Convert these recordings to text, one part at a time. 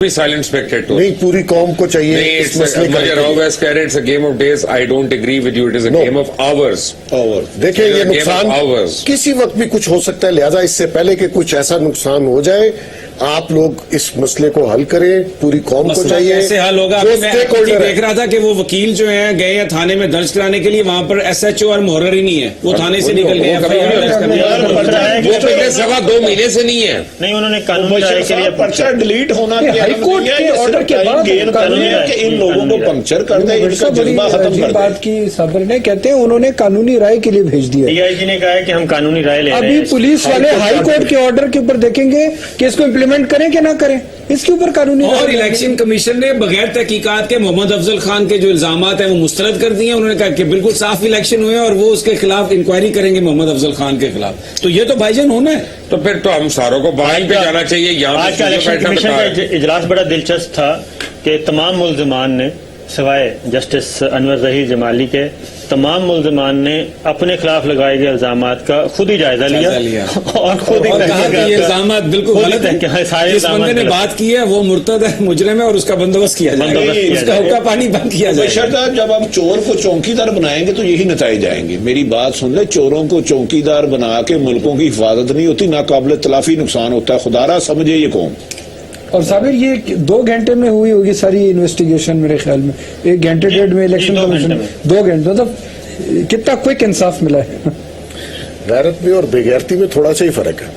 silent spectator. نہیں پوری قوم کو چاہیے اس مسئلے کا. Always carry it's a game of days. I don't agree with you. It is a game of hours. دیکھیں یہ نقصان کسی وقت بھی کچھ ہو سکتا ہے, لہذا اس سے پہلے کہ کچھ ایسا نقصان ہو جائے آپ لوگ اس مسئلے کو حل کریں. پوری قوم کو چاہیے. کیسے حل ہوگا؟ میں دیکھ رہا تھا کہ وہ وکیل جو ہیں گئے ہیں تھانے میں درج کرانے کے لیے, وہاں پر ایس ایچ او اور محرر ہی نہیں ہے, وہ تھانے سے نکل گئے. وہ پہلے سوا 2 مہینے سے نہیں ہے. نہیں, انہوں نے قانونی رائے کے لیے پرچہ ڈیلیٹ ہونا ہائی کورٹ کے آرڈر کے بعد ان لوگوں کو پنکچر کر دیں, ان کا جذبہ ختم کر دیں. بات کی صابر نے کہتے ہیں انہوں نے قانونی رائے کے لیے بھیج دیا. ڈی آئی جی نے کہا ہے کہ ہم قانونی رائے لے رہے ہیں. ابھی پولیس والے ہائی کورٹ کے آرڈر کے اوپر دیکھیں گے کہ اس کو امپلیمنٹ کریں کہ نہ کریں, اس کے اوپر قانونی. اور الیکشن کمیشن نے بغیر تحقیقات کے محمد افضل خان کے جو الزامات ہیں وہ مسترد کر دیے. انہوں نے کہا کہ بالکل صاف الیکشن ہوئے اور وہ اس کے خلاف انکوائری کریں گے محمد افضل خان کے خلاف. تو یہ تو بھائی جان ہونا ہے. تو پھر تو ہم ساروں کو باہر پہ جانا چاہیے. یہاں آج کا الیکشن کمیشن کا اجلاس بڑا دلچسپ تھا کہ تمام ملزمان نے سوائے جسٹس انور ظہیر جمالی کے تمام ملزمان نے اپنے خلاف لگائے گئے الزامات کا خود ہی جائزہ لیا اور خود ہی کہا کہ یہ الزامات بالکل غلط ہیں. جس بندے نے بات کی ہے وہ مرتد ہے, مجرم ہے, اور اس کا بندوبست کیا جائے, اس کا حقہ پانی بند کیا جائے. جب ہم چور کو چوکیدار بنائیں گے تو یہی نتائج آئیں گے. میری بات سن لیں, چوروں کو چوکیدار بنا کے ملکوں کی حفاظت نہیں ہوتی, ناقابل تلافی نقصان ہوتا ہے. خدا را سمجھے یہ قوم. اور صابر یہ 2 گھنٹے میں ہوئی ہوگی ساری انویسٹیگیشن میرے خیال میں, 1 گھنٹے ڈیڑھ میں الیکشن کمیشن 2 گھنٹے, مطلب کتنا کوئک انصاف ملا ہے. غیرت میں اور بے غیرتی میں تھوڑا سا ہی فرق ہے.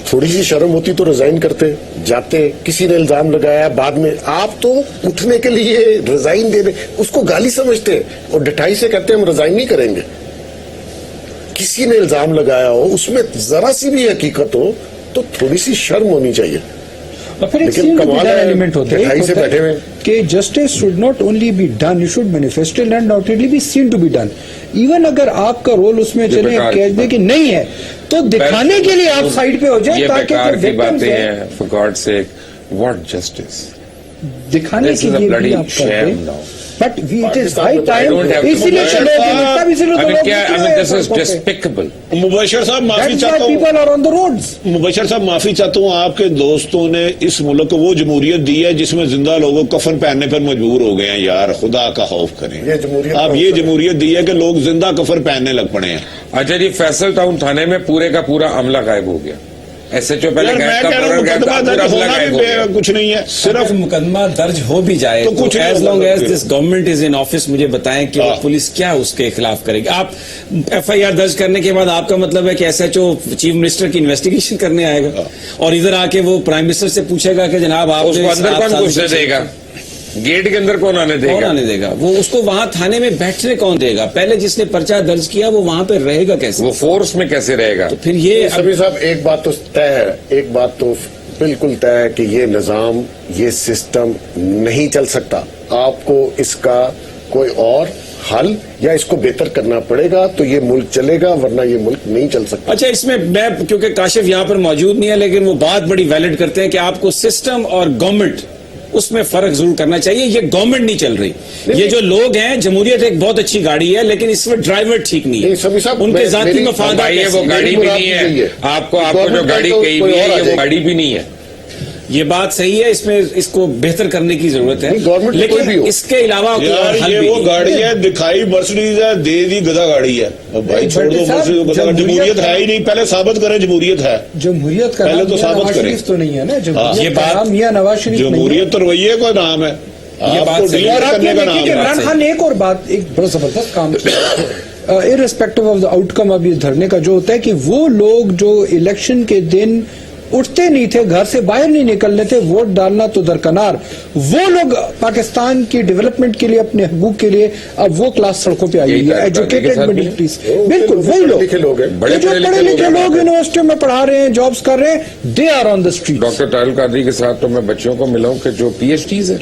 تھوڑی سی شرم ہوتی تو ریزائن کرتے, جاتے. کسی نے الزام لگایا بعد میں آپ تو اٹھنے کے لیے ریزائن دے دیں, اس کو گالی سمجھتے اور ڈٹائی سے کہتے ہم ریزائن نہیں کریں گے. کسی نے الزام لگایا ہو, اس میں ذرا سی بھی حقیقت ہو تو تھوڑی سی شرم ہونی چاہیے. اور پھر ایک seen to be done element ہوتا ہے کہ justice should not only be done, you should manifested and not only be seen to be done. Even اگر آپ کا رول اس میں چلے کہہ دے کہ نہیں ہے تو دکھانے کے لیے آپ سائڈ پہ ہو جائیں تاکہ for God sake what justice دکھانے کے لیے بھی آپ کر دیں. But it is high time, اسی لیے مبشر صاحب معافی چاہتا ہوں, مبشر صاحب معافی چاہتا ہوں. آپ کے دوستوں نے اس ملک کو وہ جمہوریت دی ہے جس میں زندہ لوگوں کفن پہننے پر مجبور ہو گئے ہیں. یار خدا کا خوف کریں. آپ یہ جمہوریت دی ہے کہ لوگ زندہ کفن پہننے لگ پڑے ہیں. اچھا جی, فیصل ٹاؤن تھانے میں پورے کا پورا عملہ غائب ہو گیا. ایس ایچ او پہلے کچھ نہیں ہے, صرف مقدمہ درج ہو بھی جائے تو کچھ as long as this government is in office, مجھے بتائیں کہ پولیس کیا اس کے خلاف کرے گی. آپ ایف آئی آر درج کرنے کے بعد آپ کا مطلب ہے کہ S H O chief minister کی انویسٹیگیشن کرنے آئے گا اور ادھر آ کے وہ پرائم منسٹر سے پوچھے گا کہ جناب آپ اس کو اندر کون گھسنے دے گا, گیٹ کے اندر کون آنے دے گا, وہ اس کو وہاں تھانے میں بیٹھنے کون دے گا. پہلے جس نے پرچہ درج کیا وہ وہاں پہ رہے گا کیسے, وہ فورس میں کیسے رہے گا. تو پھر یہ سبھی صاحب ایک بات تو طے ہے, ایک بات تو بالکل طے ہے کہ یہ نظام, یہ سسٹم نہیں چل سکتا. آپ کو اس کا کوئی اور حل یا اس کو بہتر کرنا پڑے گا تو یہ ملک چلے گا, ورنہ یہ ملک نہیں چل سکتا. اچھا, اس میں میں کیونکہ کاشف یہاں پر موجود نہیں ہے لیکن وہ بات بڑی ویلڈ کرتے ہیں کہ آپ کو سسٹم اور گورنمنٹ اس میں فرق ضرور کرنا چاہیے. یہ گورنمنٹ نہیں چل رہی, یہ جو لوگ ہیں, جمہوریت ایک بہت اچھی گاڑی ہے لیکن اس میں ڈرائیور ٹھیک نہیں ہے, ان کے ذاتی مفادات. وہ گاڑی بھی نہیں ہے, آپ کو جو گاڑی کہی ہوئی ہے وہ گاڑی بھی نہیں ہے. یہ بات صحیح ہے, اس میں اس کو بہتر کرنے کی ضرورت ہے, لیکن اس کے علاوہ یہ وہ گاڑی ہے دکھائی مرسڈیز ہے, دے دی گدا گاڑی ہے. بھائی چھوڑ دو مرسڈیز, جمہوریت ہے ہی نہیں. پہلے ثابت کریں جمہوریت ہے. جمہوریت کا پہلے تو ثابت کریں. تو نہیں ہے نا یہ بات, میاں نواز شریف جمہوریت تو رویے کا نام ہے. یہ بات عمران خان نے ایک اور بات, ایک بڑا زبردست کام کیا ارسپیکٹو آف دا آؤٹ کم اب یہ دھرنے کا, جو ہوتا ہے کہ وہ لوگ جو الیکشن کے دن اٹھتے نہیں تھے, گھر سے باہر نہیں نکلنے تھے, ووٹ ڈالنا تو درکنار, وہ لوگ پاکستان کی ڈیولپمنٹ کے لیے, اپنے حقوق کے لیے اب وہ کلاس سڑکوں پہ آئی ہے, ایجوکیٹڈ مڈل کلاس. بالکل وہی لوگ جو پڑھے لکھے لوگ یونیورسٹیوں میں پڑھا رہے ہیں, جابز کر رہے ہیں, they are on the street. Doctor Tahir ul-Qadri کے ساتھ تو میں بچوں کو ملا ہوں کہ جو پی ایچ ڈیز ہیں,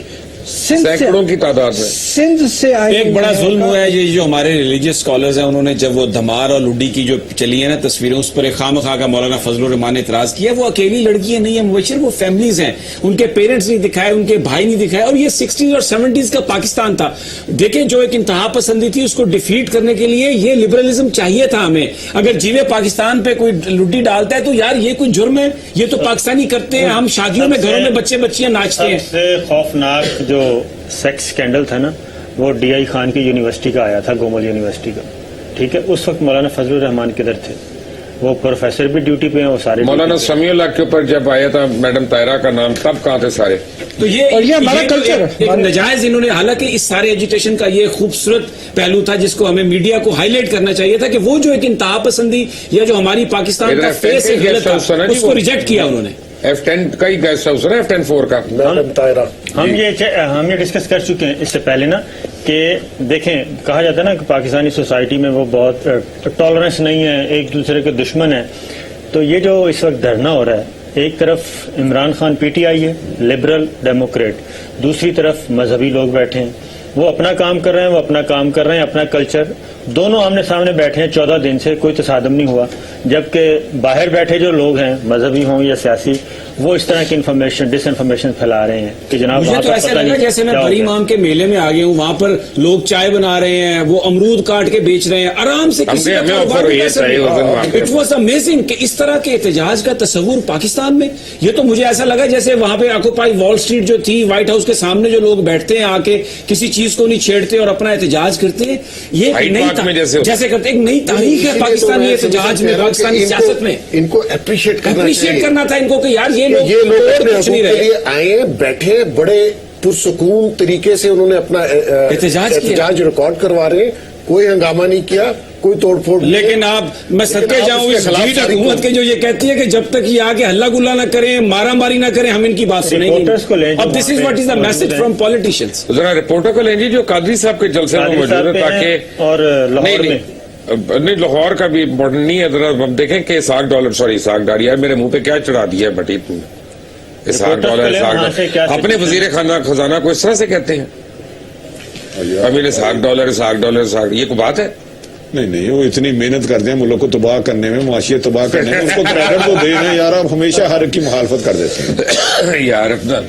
सैकड़ों की तादाद में। सिंध से आए एक बड़ा जुल्म हुआ है, ये जो हमारे रिलीजियस स्कॉलर्स हैं उन्होंने जब वो धमार और लुड्डी की जो चली है ना तस्वीरें, उस पर एक खामखा का मौलाना फजलुर रहमान ने इतराज किया। वो अकेली लड़कियां नहीं है मुबशर, वो फैमिलीज हैं, उनके पेरेंट्स नहीं दिखाए, उनके भाई नहीं दिखाए, और ये 60s और 70s का पाकिस्तान था। देखें, जो एक इंतहा पसंदी थी उसको डिफीट करने के लिए ये लिबरलिज्म चाहिए था हमें। अगर जीवे पाकिस्तान पे कोई लुड्डी डालता है तो यार ये कोई जुर्म है, ये तो पाकिस्तानी करते हैं, हम शादियों में घरों में बच्चे बच्चियां नाचते हैं। सबसे खौफनाक जो सेक्स स्कैंडल था ना, वो DI खान की यूनिवर्सिटी का आया था, गोमल यूनिवर्सिटी का, ठीक है। उस वक्त मौलाना फजलुर रहमान किधर थे? वो प्रोफेसर भी ड्यूटी पे हैं, वो सारे मौलाना समीउल्लाह के ऊपर जब आया था मैडम तायरा का नाम, तब कहाँ थे सारे? तो ये हमारा कल्चर एक नजायज इन्होंने, हालांकि इस सारे एजुटेशन का ये खूबसूरत पहलू था जिसको हमें मीडिया को हाईलाइट करना चाहिए था कि वो जो एक इंतहा पसंदी या जो हमारी पाकिस्तान का फेस है गलत था, उसको रिजेक्ट किया उन्होंने। F10 का ही गेस्ट हाउस है ना, F10 4 का। मैडम तायरा, हम ये डिस्कस कर चुके हैं इससे पहले ना कि देखें, कहा जाता है ना कि पाकिस्तानी सोसाइटी में वो बहुत टॉलरेंस नहीं है, एक दूसरे के दुश्मन है। तो ये जो इस वक्त धरना हो रहा है, एक तरफ इमरान खान PTI है, लिबरल डेमोक्रेट, दूसरी तरफ मजहबी लोग बैठे हैं, वो अपना काम कर रहे हैं, वो अपना काम कर रहे हैं, अपना कल्चर, दोनों आमने सामने बैठे हैं 14 दिन से, कोई तसादम नहीं हुआ। जबकि बाहर बैठे जो लोग हैं, मजहबी हों या सियासी, वो इस तरह की इन्फॉर्मेशन, डिसइन्फॉर्मेशन फैला रहे हैं कि जनाब मुझे तो ऐसा लगा जैसे मैं बड़ी इमाम के मेले में आ गया हूँ, वहां पर लोग चाय बना रहे हैं, वो अमरूद काट के बेच रहे हैं आराम से, किसी का कारोबार भी कैसे नहीं। इट वॉज अमेजिंग कि इस तरह के एहतजाज का तस्वुर पाकिस्तान में, ये तो मुझे ऐसा लगा जैसे वहां पे ऑक्यूपाई वॉल स्ट्रीट जो थी, व्हाइट हाउस के सामने जो लोग बैठते हैं आके किसी चीज को नहीं छेड़ते और अपना एहतजाज करते हैं, ये एक नई जैसे करते, एक नई तारीख है पाकिस्तानी एहतजाज में, पाकिस्तानी सियासत में। इनको अप्रिशिएट करना था इनको कि यार ये लोग के लिए आए, बैठे, बड़े पुरसुकून तरीके से उन्होंने अपना एहतजाज रिकॉर्ड करवा रहे, कोई हंगामा नहीं किया, कोई तोड़फोड़। लेकिन आप, मैं सदके जाऊं इस झूठ हुकूमत के जो ये कहती है कि जब तक ये आके हल्ला गुल्ला ना करें, मारा मारी ना करें, हम इनकी बात सुनेंगे। अब this is what is the message from politicians. जरा रिपोर्टर को लेंगे जो कादरी साहब के जलसे में मौजूद है, ताकि और लाहौर में नहीं, लाहौर का भी इम्पोर्टेंट नहीं है। जरा हम देखें कि इसाक डार, यार मेरे मुंह पे क्या चढ़ा दिया है बटी तुमने, इसाक डॉलर, अपने वजीर खजाना को इस तरह से कहते हैं, अमीर इसाक डॉलर, ये कोई बात है? नहीं, वो इतनी मेहनत करते हैं मुल्क को तबाह करने में, मुआशियत तबाह करने में, उसको क्रेडिट तो दे रहे हैं यार। आप हमेशा हर एक की मुखालफत कर देते हैं यार। अपना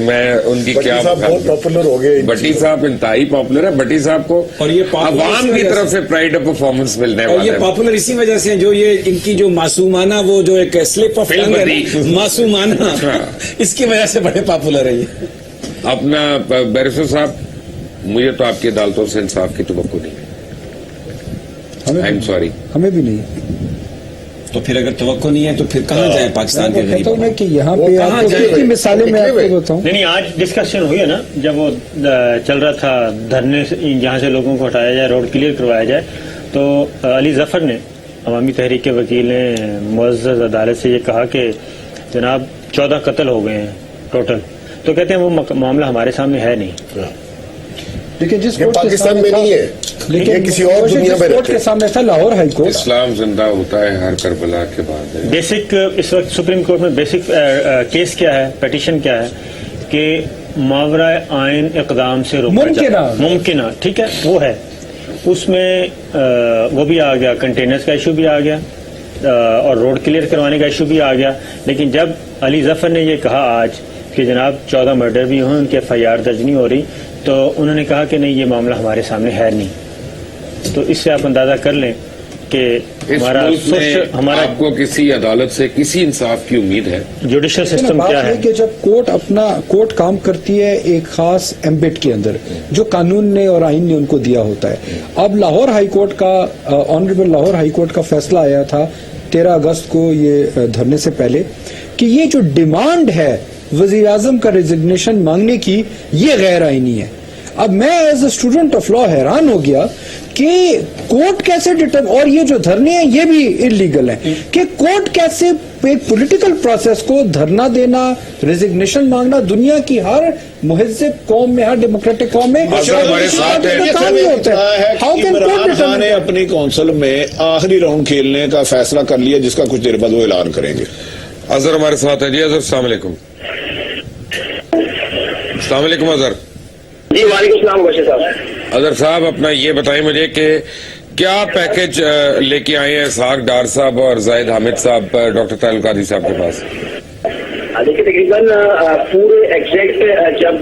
मैं उनकी क्या, बहुत पॉपुलर हो गए भट्टी साहब, इंतहाई पॉपुलर है भट्टी साहब को, और ये अवाम की तरफ से प्राइड ऑफ परफॉर्मेंस मिलने वाला है। ये पॉपुलर इसी वजह से जो ये इनकी जो मासूमाना, वो जो एक स्लिप ऑफ टंग है मासूमाना, इसकी वजह से बड़े पॉपुलर है ये। अपना बैरिस्टर साहब, मुझे तो आपकी अदालतों से इंसाफ की तवक्को नहीं है, आई एम सॉरी, हमें भी नहीं। तो फिर अगर तवक्को नहीं है तो फिर कहाँ जाए पाकिस्तान के गरीब? मैं कि यहाँ पे आपको मिसालें मैं आपको बताऊँ। नहीं, आज डिस्कशन हुई है ना, जब वो चल रहा था धरने से, जहाँ से लोगों को हटाया जाए, रोड क्लियर करवाया जाए, तो अली जफर ने, अवामी तहरीक के वकील ने मुअज़्ज़ज़ अदालत से ये कहा कि जनाब 14 कत्ल हो गए हैं टोटल। तो कहते हैं वो मामला हमारे सामने है नहीं, लेकिन जिस पाकिस्तान में नहीं है, लेकिन किसी और दुनिया में कोर्ट के सामने था, लाहौर हाई कोर्ट। इस्लाम जिंदा होता है हर करबला के बाद। बेसिक इस वक्त सुप्रीम कोर्ट में बेसिक केस क्या है, पिटीशन क्या है कि मावरा आइन इक़दाम से रोका मुमकिन, ठीक है, वो है। उसमें वो भी आ गया, कंटेनर्स का इशू भी आ गया, और रोड क्लियर करवाने का इशू भी आ गया। लेकिन जब अली जफर ने ये कहा आज कि जनाब 14 मर्डर भी हुए, उनके FIR दर्ज नहीं हो रही, तो उन्होंने कहा कि नहीं, ये मामला हमारे सामने है नहीं। तो इससे आप अंदाजा कर लें कि हमारा आपको किसी अदालत से किसी इंसाफ की उम्मीद है? जुडिशल सिस्टम क्या है कि जब कोर्ट काम करती है एक खास एम्बिट के अंदर जो कानून ने और आइन ने उनको दिया होता है। अब लाहौर हाई कोर्ट का, ऑनरेबल लाहौर हाई कोर्ट का फैसला आया था 13 अगस्त को, ये धरने से पहले, कि ये जो डिमांड है वजीर आजम का रेजिग्नेशन मांगने की, ये गैर आईनी है। अब मैं as a student of law हैरान हो गया कि कोर्ट कैसे और ये जो धरने हैं ये भी इलीगल हैं, कि कोर्ट कैसे एक पॉलिटिकल प्रोसेस को धरना देना, रेजिग्नेशन मांगना, दुनिया की हर मुहज़्ज़ब कौम में, हर डेमोक्रेटिक कौम में हमारे साथ है। इमरान खान ने अपनी काउंसिल में आखिरी राउंड खेलने का फैसला कर लिया, जिसका कुछ देर बाद वो ऐलान करेंगे। अजहर हमारे साथ है जी। अजहर, अस्सलाम वालेकुम। अस्सलाम वालेकुम अजहर। جی وعلیکم السلام مبشر صاحب. اظہر صاحب اپنا یہ بتائیں مجھے کہ کیا پیکج لے کے آئے ہیں اسحاق ڈار صاحب اور زاہد حامد صاحب ڈاکٹر طاہر القادری صاحب کے پاس؟ دیکھیے تقریباً پورے ایگزیکٹ جب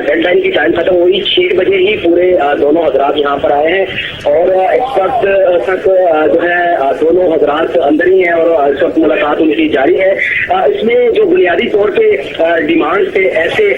ڈیڈ لائن کی ٹائم ختم ہوئی 6 بجے ہی پورے دونوں حضرات یہاں پر آئے ہیں اور اس وقت تک جو ہے دونوں حضرات اندر ہی ہیں اور اس وقت ملاقات ان کی جاری ہے. اس میں جو بنیادی طور پہ ڈیمانڈ تھے ایسے